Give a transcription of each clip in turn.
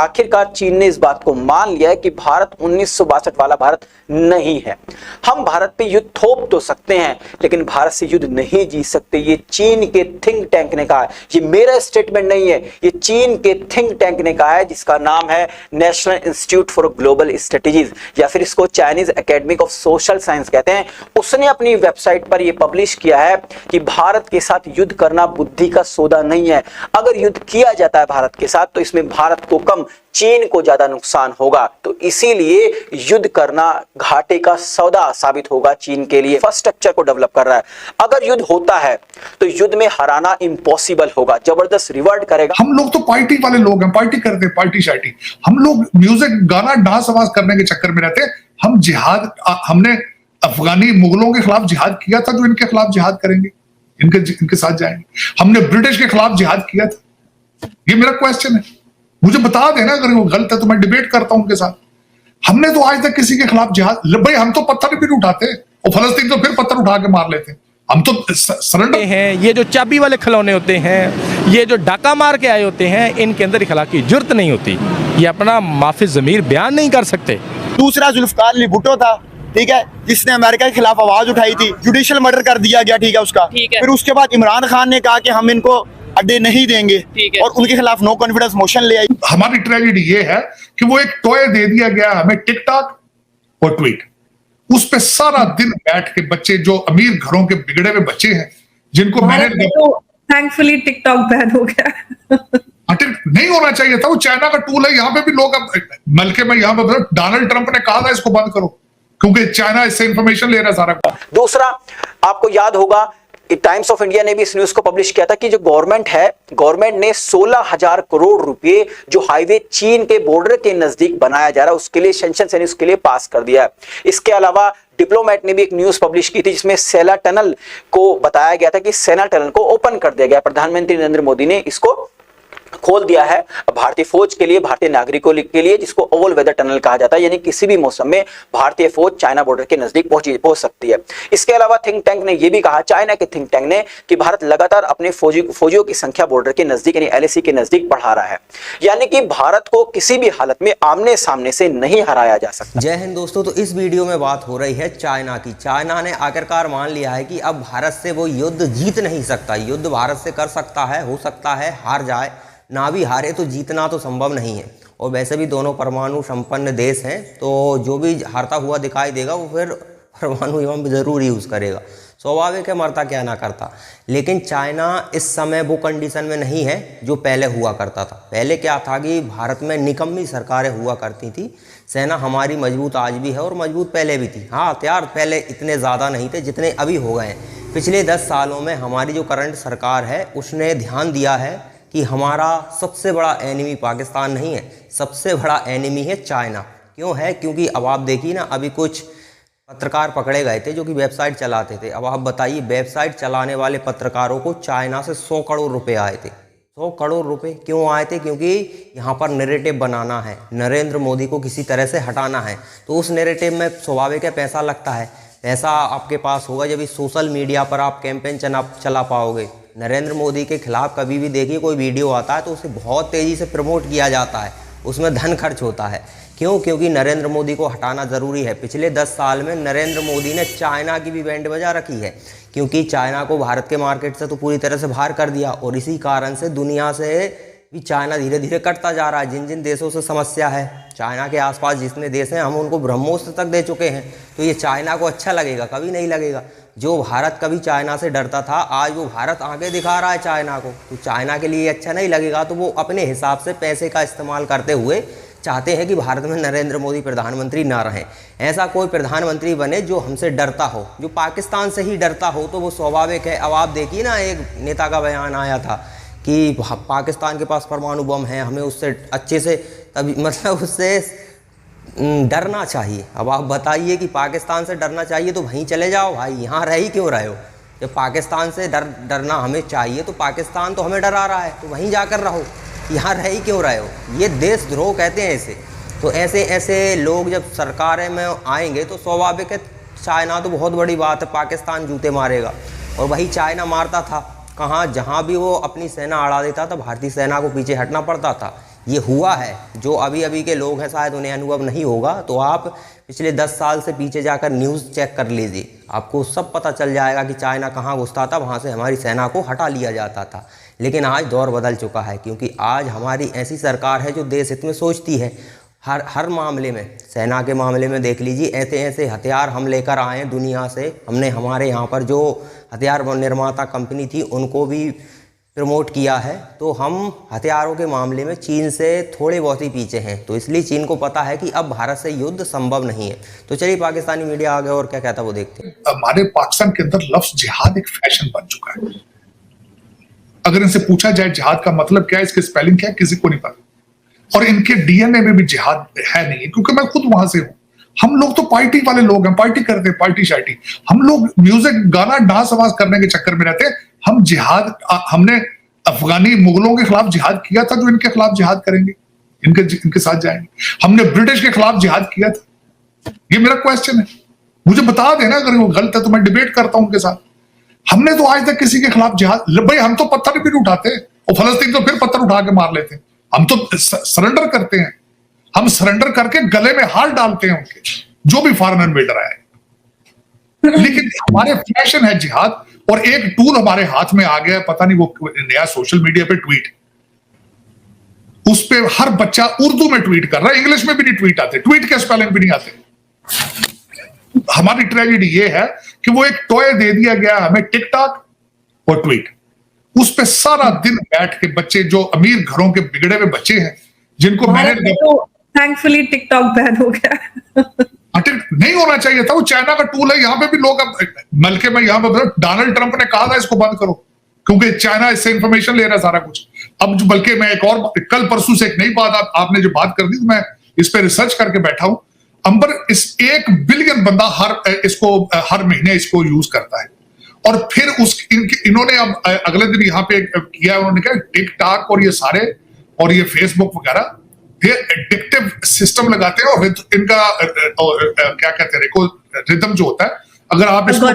आखिरकार चीन ने इस बात को मान लिया है कि भारत 1962 वाला भारत नहीं है। हम भारत पे युद्ध थोप तो सकते हैं लेकिन भारत से युद्ध नहीं जीत सकते। ये चीन के थिंक टैंक ने कहा है, ये मेरा स्टेटमेंट नहीं है, ये चीन के थिंक टैंक ने कहा है, जिसका नाम है national institute for global strategies या फिर इसको Chinese academy of social science कहते हैं। उसने अपनी वेबसाइट पर यह पब्लिश किया है कि भारत के साथ युद्ध करना बुद्धि का सौदा नहीं है। अगर युद्ध किया जाता है भारत के साथ तो इसमें भारत को कम, चीन को ज्यादा नुकसान होगा। तो इसीलिए युद्ध करना घाटे का सौदा साबित होगा चीन के लिए। इंफ्रास्ट्रक्चर को डेवलप कर रहा है। अगर युद्ध होता है तो युद्ध में हराना इम्पॉसिबल होगा, जबरदस्त रिवर्ट करेगा। हम लोग तो पार्टी वाले लोग हैं, पार्टी करते हैं, पार्टी शार्टी। हम लोग म्यूजिक, गाना, डांस आवाज करने के चक्कर में रहते हैं। हम जिहाद, हमने अफगानी मुगलों के खिलाफ जिहाद किया था, जो इनके खिलाफ जिहाद करेंगे, इनके साथ जाएंगे। हमने ब्रिटिश के खिलाफ जिहाद किया था। ये मेरा क्वेश्चन है, मुझे बता देना अगर वो गलत है तो मैं डिबेट करता हूं उनके साथ। हमने तो आज तक किसी के खिलाफ जिहाद, भाई हम तो पत्थर भी नहीं उठाते, और फलस्तीन तो फिर पत्थर उठा के मार लेते। हम तो सरेंडर हैं। ये जो चाबी वाले खिलौने होते हैं, ये जो डाका मार के आए होते हैं, इनके अंदर इखलाक की जुर्त नहीं होती। ये अपना माफी ज़मीर बयान नहीं कर सकते। दूसरा जुल्फकार अली भुट्टो था, ठीक है, जिसने अमेरिका के खिलाफ आवाज उठाई थी, जुडिशियल मर्डर कर दिया गया, ठीक है उसका। फिर उसके बाद इमरान खान ने कहा कि हम इनको अड्डे नहीं देंगे और उनके खिलाफ नो कॉन्फिडेंस मोशन ले आई। हमारी ट्रेजेडी ये है कि वो एक टॉय दे दिया गया हमें, टिकटॉक और ट्वीट। उस पे सारा दिन बैठ के बच्चे, जो अमीर घरों के बिगड़े हुए बच्चे हैं, जिनको मैंने तो थैंकफुली टिकटॉक बैन हो गया। नहीं होना चाहिए था, वो चाइना का टूल है। यहाँ पे भी लोग, अब बल्कि मैं यहाँ पे डोनाल्ड ट्रंप ने कहा था इसको बंद करो, क्योंकि चाइना इससे इंफॉर्मेशन ले रहा है सारा। दूसरा, आपको याद होगा टाइम्स ऑफ इंडिया ने भी इस न्यूज को पब्लिश किया था कि जो गवर्नमेंट है, गवर्नमेंट ने 16,000 करोड़ रुपए जो हाईवे चीन के बॉर्डर के नजदीक बनाया जा रहा है उसके लिए सेंक्शन यानी उसके लिए पास कर दिया है। इसके अलावा डिप्लोमेट ने भी एक न्यूज पब्लिश की थी जिसमें सेला टनल को बताया गया था कि सेना टनल को ओपन कर दिया गया। प्रधानमंत्री नरेंद्र मोदी ने इसको खोल दिया है भारतीय फौज के लिए, भारतीय नागरिकों के लिए, जिसको ऑल वेदर टनल कहा जाता है, यानी किसी भी मौसम में भारतीय फौज चाइना बॉर्डर के नजदीक पहुंच सकती है। इसके अलावा थिंक टैंक ने यह भी कहा, चाइना के थिंक टैंक ने, कि भारत लगातार अपने फौजियों की संख्या बॉर्डर के नजदीक यानी एलएसी के नजदीक बढ़ा रहा है, यानी कि भारत को किसी भी हालत में आमने सामने से नहीं हराया जा सकता। जय हिंद दोस्तों, तो इस वीडियो में बात हो रही है चाइना की। चाइना ने आखिरकार मान लिया है कि अब भारत से वो युद्ध जीत नहीं सकता। युद्ध भारत से कर सकता है, हो सकता है हार जाए, ना भी हारे तो जीतना तो संभव नहीं है। और वैसे भी दोनों परमाणु संपन्न देश हैं, तो जो भी हारता हुआ दिखाई देगा वो फिर परमाणु एवं जरूर यूज़ करेगा। स्वाभाविक है, मरता क्या ना करता। लेकिन चाइना इस समय वो कंडीशन में नहीं है जो पहले हुआ करता था। पहले क्या था कि भारत में निकम्मी सरकारें हुआ करती थी। सेना हमारी मजबूत आज भी है और मजबूत पहले भी थी। हाँ, हथियार पहले इतने ज़्यादा नहीं थे जितने अभी हो गए हैं। पिछले 10 सालों में हमारी जो करंट सरकार है उसने ध्यान दिया है कि हमारा सबसे बड़ा एनिमी पाकिस्तान नहीं है, सबसे बड़ा एनिमी है चाइना। क्यों है? क्योंकि अब आप देखिए ना, अभी कुछ पत्रकार पकड़े गए थे जो कि वेबसाइट चलाते थे। अब आप बताइए, वेबसाइट चलाने वाले पत्रकारों को चाइना से 100 करोड़ रुपए आए थे। 100 करोड़ रुपए क्यों आए थे? क्योंकि यहाँ पर नैरेटिव बनाना है, नरेंद्र मोदी को किसी तरह से हटाना है। तो उस नैरेटिव में स्वाभाविक है पैसा लगता है। पैसा आपके पास होगा जब इस सोशल मीडिया पर आप कैंपेन चला पाओगे। नरेंद्र मोदी के खिलाफ कभी भी देखिए कोई वीडियो आता है तो उसे बहुत तेज़ी से प्रमोट किया जाता है, उसमें धन खर्च होता है। क्यों? क्योंकि नरेंद्र मोदी को हटाना ज़रूरी है। पिछले 10 साल में नरेंद्र मोदी ने चाइना की भी बैंड बजा रखी है, क्योंकि चाइना को भारत के मार्केट से तो पूरी तरह से बाहर कर दिया और इसी कारण से दुनिया से भी चाइना धीरे धीरे कटता जा रहा है। जिन जिन देशों से समस्या है, चाइना के आसपास जितने देश हैं हम उनको ब्रह्मोस्त्र तक दे चुके हैं। तो ये चाइना को अच्छा लगेगा? कभी नहीं लगेगा। जो भारत कभी चाइना से डरता था, आज वो भारत आगे दिखा रहा है चाइना को, तो चाइना के लिए अच्छा नहीं लगेगा। तो वो अपने हिसाब से पैसे का इस्तेमाल करते हुए चाहते हैं कि भारत में नरेंद्र मोदी प्रधानमंत्री ना रहें। ऐसा कोई प्रधानमंत्री बने जो हमसे डरता हो, जो पाकिस्तान से ही डरता हो, तो वो स्वाभाविक है। अब आप देखिए ना, एक नेता का बयान आया था कि पाकिस्तान के पास परमाणु बम है, हमें उससे अच्छे से तभी मतलब उससे डरना चाहिए। अब आप बताइए कि पाकिस्तान से डरना चाहिए तो वहीं चले जाओ भाई, यहाँ रह ही क्यों रहे हो? जब पाकिस्तान से डरना हमें चाहिए तो पाकिस्तान तो हमें डरा रहा है, तो वहीं जाकर रहो, यहाँ रह ही क्यों रहे हो? ये देशद्रोह कहते हैं इसे। तो ऐसे ऐसे लोग जब सरकारें में आएंगे तो स्वाभाविक है चाइना तो बहुत बड़ी बात है, पाकिस्तान जूते मारेगा। और वही चाइना मारता था कहाँ? जहाँ भी वो अपनी सेना अड़ा देता था, भारतीय सेना को पीछे हटना पड़ता था। ये हुआ है। जो अभी अभी के लोग हैं शायद उन्हें अनुभव नहीं होगा, तो आप पिछले 10 साल से पीछे जाकर न्यूज़ चेक कर लीजिए, आपको सब पता चल जाएगा कि चाइना कहाँ घुसता था, वहाँ से हमारी सेना को हटा लिया जाता था। लेकिन आज दौर बदल चुका है, क्योंकि आज हमारी ऐसी सरकार है जो देश हित में सोचती है। हर मामले में, सेना के मामले में देख लीजिए, ऐसे ऐसे हथियार हम लेकर आए हैं दुनिया से। हमने हमारे यहाँ पर जो हथियार निर्माता कंपनी थी उनको भी प्रमोट किया है। तो हम हथियारों के मामले में चीन से थोड़े बहुत ही पीछे हैं। तो इसलिए चीन को पता है कि अब भारत से युद्ध संभव नहीं है। तो चलिए पाकिस्तानी मीडिया आगे और क्या कहता है वो देखते हैं। हमारे पाकिस्तान के अंदर लफ्ज जिहाद एक फैशन बन चुका है। अगर इनसे पूछा जाए जिहाद का मतलब क्या है, इसकी स्पेलिंग क्या है, किसी को नहीं पता। और इनके डीएनए में भी जिहाद है नहीं, क्योंकि मैं खुद वहां से हूं। हम लोग तो पार्टी वाले लोग हैं, पार्टी करते हैं, पार्टी शार्टी। हम लोग म्यूजिक गाना डांस आवाज करने के चक्कर में रहते हैं। हम जिहाद, हमने अफगानी मुगलों के खिलाफ जिहाद किया था, जो इनके खिलाफ जिहाद करेंगे, इनके साथ जाएंगे। हमने ब्रिटिश के खिलाफ जिहाद किया था। ये मेरा क्वेश्चन है, मुझे बता देना अगर वो गलत है तो मैं डिबेट करता हूं उनके साथ। हमने तो आज तक किसी के खिलाफ जिहाद, भाई हम तो पत्थर भी नहीं उठाते, और फलस्तीन तो फिर पत्थर उठा के मार लेते हैं। हम तो सरेंडर करते हैं, हम सरेंडर करके गले में हाथ डालते हैं उनके, जो भी फॉरेन इन्वेडर आए। लेकिन हमारे फैशन है जिहाद, और एक टूल हमारे हाथ में आ गया है, पता नहीं वो नया सोशल मीडिया पे ट्वीट, उस पे हर बच्चा उर्दू में ट्वीट कर रहा है, इंग्लिश में भी नहीं ट्वीट आते, ट्वीट के स्पेलिंग भी नहीं आते। हमारी ट्रेजेडी ये है कि वो एक टॉय दे दिया गया हमें, टिकटॉक और ट्वीट। उस पे सारा दिन बैठ के बच्चे, जो अमीर घरों के बिगड़े हुए बच्चे हैं, जिनको मैंने थैंकफुली टिकटॉक बैन हो गया। नहीं होना चाहिए था, वो चाइना का टूल है। यहाँ पे भी लोग, अब बल्कि मैं यहाँ पे डोनाल्ड ट्रंप ने कहा था इसको बंद करो, क्योंकि चाइना इससे इंफॉर्मेशन ले रहा है सारा कुछ। अब बल्कि मैं एक और, कल परसों से एक नई बात आपने जो बात कर दी, तो मैं इस पे रिसर्च करके बैठा हूं। अंबर, इस 1 बिलियन बंदा हर महीने इसको यूज करता है। और फिर इन्होंने अब अगले दिन यहाँ पे किया, उन्होंने कहा टिकटॉक और ये सारे और ये फेसबुक वगैरह ये एडिक्टिव सिस्टम लगाते हैं, और इनका क्या कहते हैं, रिदम जो होता है, अगर आप इसको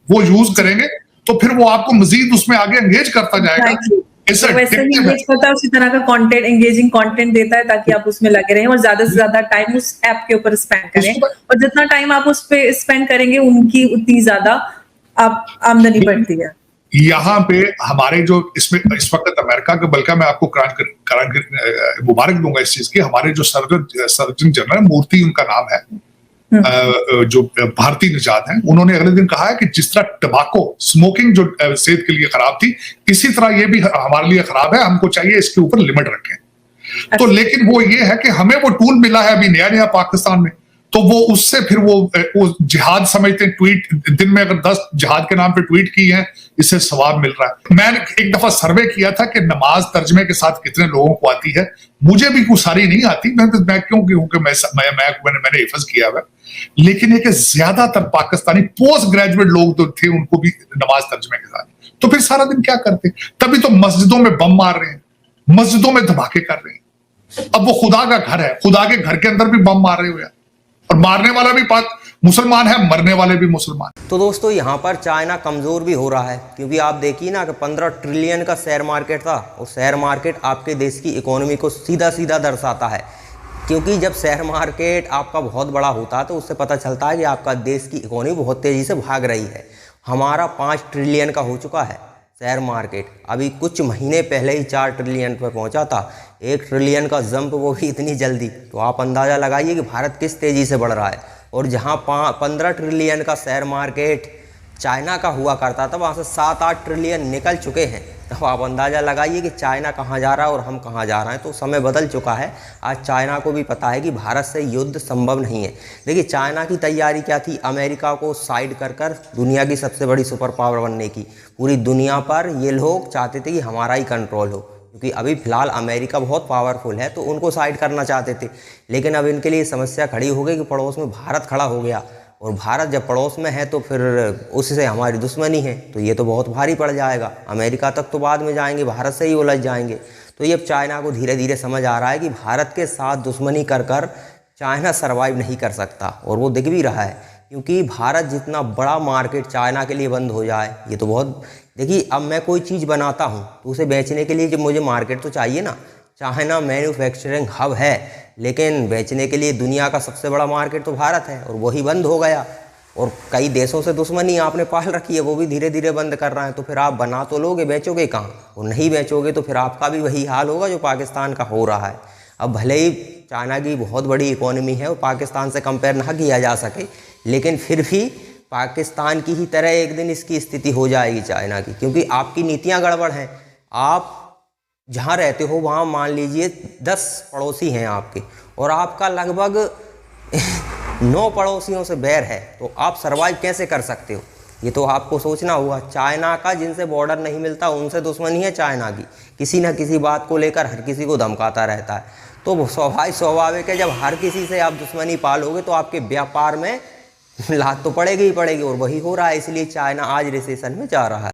वो यूज करेंगे तो फिर वो आपको मजीद उसमें आगे एंगेज करता जाएगा। तो वैसे ही एंगेज करता है, उसी तरह का कंटेंट, एंगेजिंग कंटेंट देता है, ताकि आप उसमें लगे रहें और ज्यादा से ज्यादा टाइम उस ऐप के ऊपर स्पेंड करें। और जितना टाइम आप उस पे स्पेंड करेंगे, उनकी उतनी ज्यादा आप आमदनी बढ़ती है। यहाँ पे हमारे जो इसमें इस वक्त अमेरिका के, बल्कि मैं आपको मुबारक दूंगा इस चीज की, हमारे जो सर्जन जनरल मूर्ति उनका नाम है, जो भारतीय निजात हैं, उन्होंने अगले दिन कहा है कि जिस तरह टबाको स्मोकिंग जो सेहत के लिए खराब थी, इसी तरह ये भी हमारे लिए खराब है, हमको चाहिए इसके ऊपर लिमिट रखें। तो लेकिन वो ये है कि हमें वो टूल मिला है अभी नया पाकिस्तान में, तो वो उससे फिर वो जिहाद समझते हैं। ट्वीट दिन में अगर 10 जिहाद के नाम पे ट्वीट की हैं, इससे सवाब मिल रहा है। मैंने एक दफा सर्वे किया था कि नमाज तर्जमे के साथ कितने लोगों को आती है। मुझे भी कुछ सारी नहीं आती, मैं क्यों, क्योंकि मैंने हिफज किया हुआ। लेकिन एक ज्यादातर पाकिस्तानी पोस्ट ग्रेजुएट लोग तो थे, उनको भी नमाज तर्जमे के साथ। तो फिर सारा दिन क्या करते, तभी तो मस्जिदों में बम मार रहे हैं, मस्जिदों में धमाके कर रहे हैं। अब वो खुदा का घर है, खुदा के घर के अंदर भी बम मार रहे हो यार, और मारने वाला भी मुसलमान है, मरने वाले भी मुसलमान। तो दोस्तों यहाँ पर चाइना कमज़ोर भी हो रहा है, क्योंकि आप देखिए ना कि 15 ट्रिलियन का शेयर मार्केट था, और शेयर मार्केट आपके देश की इकोनॉमी को सीधा सीधा दर्शाता है। क्योंकि जब शेयर मार्केट आपका बहुत बड़ा होता है तो उससे पता चलता है कि आपका देश की इकोनॉमी बहुत तेज़ी से भाग रही है। हमारा 5 ट्रिलियन का हो चुका है शेयर मार्केट, अभी कुछ महीने पहले ही 4 ट्रिलियन पर पहुंचा था। 1 ट्रिलियन का जंप, वो भी इतनी जल्दी। तो आप अंदाज़ा लगाइए कि भारत किस तेज़ी से बढ़ रहा है। और जहां 15 ट्रिलियन का शेयर मार्केट चाइना का हुआ करता था, वहाँ से 7-8 ट्रिलियन निकल चुके हैं। तो आप अंदाज़ा लगाइए कि चाइना कहाँ जा रहा है और हम कहाँ जा रहे हैं। तो समय बदल चुका है। आज चाइना को भी पता है कि भारत से युद्ध संभव नहीं है। देखिए चाइना की तैयारी क्या थी, अमेरिका को साइड कर दुनिया की सबसे बड़ी सुपर पावर बनने की। पूरी दुनिया पर ये लोग चाहते थे कि हमारा ही कंट्रोल हो, क्योंकि अभी फिलहाल अमेरिका बहुत पावरफुल है, तो उनको साइड करना चाहते थे। लेकिन अब इनके लिए समस्या खड़ी हो गई कि पड़ोस में भारत खड़ा हो गया, और भारत जब पड़ोस में है तो फिर उससे हमारी दुश्मनी है, तो ये तो बहुत भारी पड़ जाएगा। अमेरिका तक तो बाद में जाएंगे, भारत से ही उलझ जाएंगे। तो ये अब चाइना को धीरे धीरे समझ आ रहा है कि भारत के साथ दुश्मनी कर चाइना सर्वाइव नहीं कर सकता, और वो दिख भी रहा है। क्योंकि भारत जितना बड़ा मार्केट चाइना के लिए बंद हो जाए, ये तो बहुत, देखिए अब मैं कोई चीज़ बनाता हूँ तो उसे बेचने के लिए जब मुझे मार्केट तो चाहिए ना। चाइना मैन्युफैक्चरिंग हब है, लेकिन बेचने के लिए दुनिया का सबसे बड़ा मार्केट तो भारत है और वही बंद हो गया। और कई देशों से दुश्मनी आपने पाल रखी है, वो भी धीरे धीरे बंद कर रहे हैं। तो फिर आप बना तो लोगे, बेचोगे कहाँ? और नहीं बेचोगे तो फिर आपका भी वही हाल होगा जो पाकिस्तान का हो रहा है। अब भले ही चाइना की बहुत बड़ी इकोनॉमी है और पाकिस्तान से कंपेयर ना किया जा सके, लेकिन फिर भी पाकिस्तान की ही तरह एक दिन इसकी स्थिति हो जाएगी चाइना की, क्योंकि आपकी नीतियाँ गड़बड़ हैं। आप जहाँ रहते हो वहाँ मान लीजिए 10 पड़ोसी हैं आपके और आपका लगभग 9 पड़ोसियों से बैर है, तो आप सर्वाइव कैसे कर सकते हो? ये तो आपको सोचना होगा। चाइना का जिनसे बॉर्डर नहीं मिलता उनसे दुश्मनी है चाइना की, किसी न किसी बात को लेकर हर किसी को धमकाता रहता है। तो स्वाभाविक है, जब हर किसी से आप दुश्मनी पालोगे तो आपके व्यापार में लात तो पड़ेगी ही पड़ेगी, और वही हो रहा है। इसलिए चाइना आज रिसेशन में जा रहा है।